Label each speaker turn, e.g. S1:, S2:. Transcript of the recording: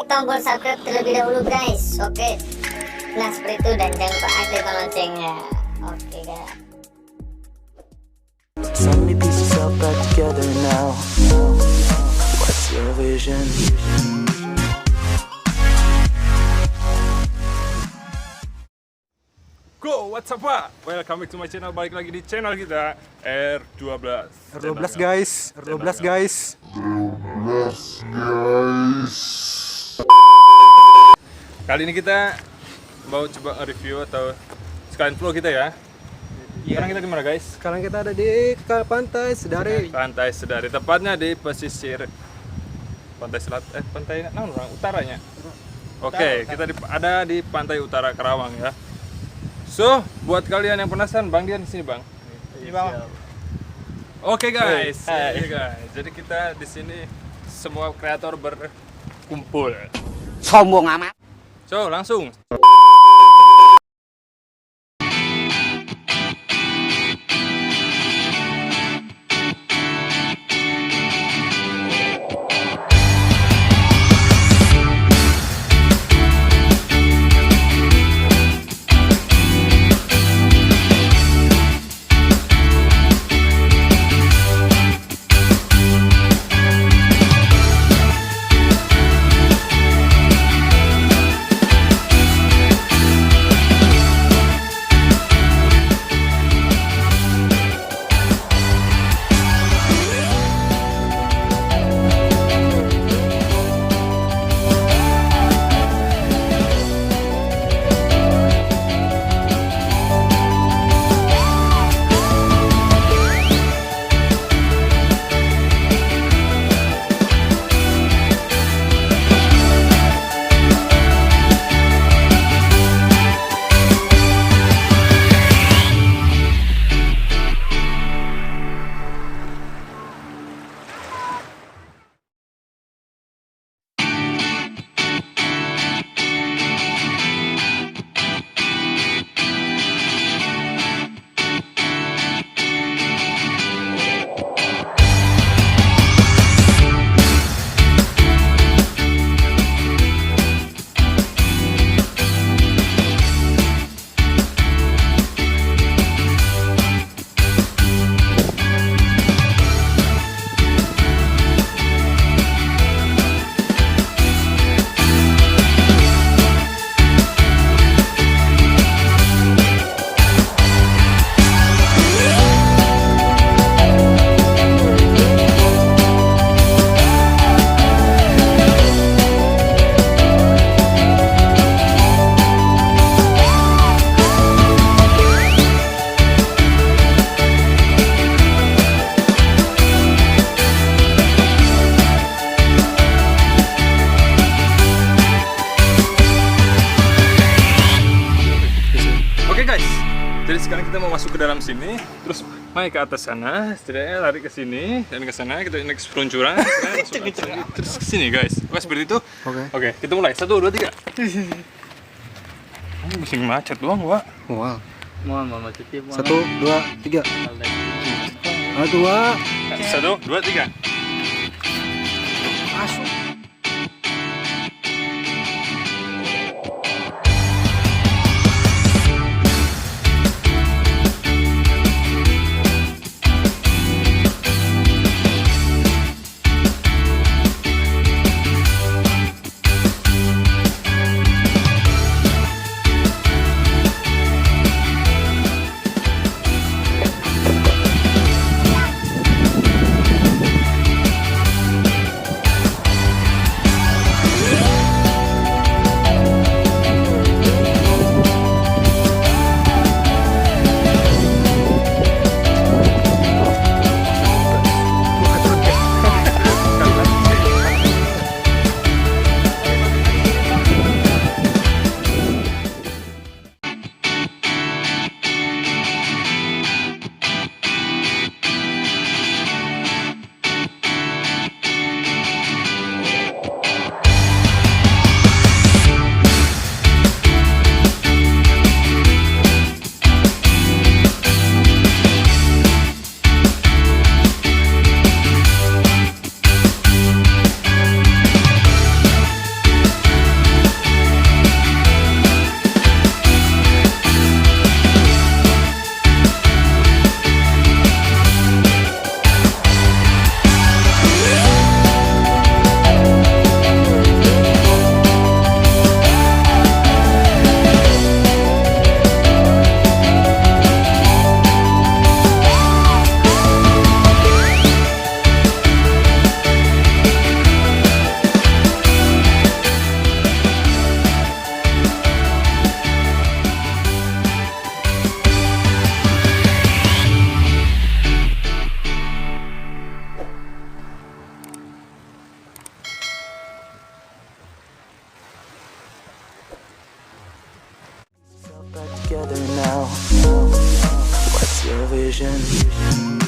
S1: tombol subscribe terlebih dahulu guys. Oke. Nah seperti itu, dan jangan lupa aktifkan loncengnya. Oke guys.
S2: So many pieces all back together now. What's your vision?
S3: Go, what's up Pak? Welcome back to my channel, balik lagi di channel kita R12
S4: guys.
S3: Kali ini kita mau coba review atau sekalian vlog kita ya. Sekarang kita di mana guys?
S4: Sekarang kita ada di Pantai Sedari.
S3: Pantai Sedari, tepatnya di pesisir pantai pantai utaranya. Oke, kita ada di pantai utara Karawang ya. So, buat kalian yang penasaran, Bang Dian di sini, Bang.
S4: Iya, Bang.
S3: Oke, guys. Jadi kita di sini semua kreator berkumpul.
S1: Sombong amat.
S3: So, langsung. Jadi sekarang kita mau masuk ke dalam sini, terus naik ke atas sana, setidaknya lari ke sini dan ke sana, kita naik peluncuran, terus ke sini guys. Oke seperti itu. Oke, kita mulai. 1, 2, 3. Bising macet doang, Wak.
S4: Wow.
S5: Mohon macetnya.
S4: 1, 2, 3. 1, 2.
S3: 1, 2, 3.
S4: Masuk.
S2: together now. What's your vision?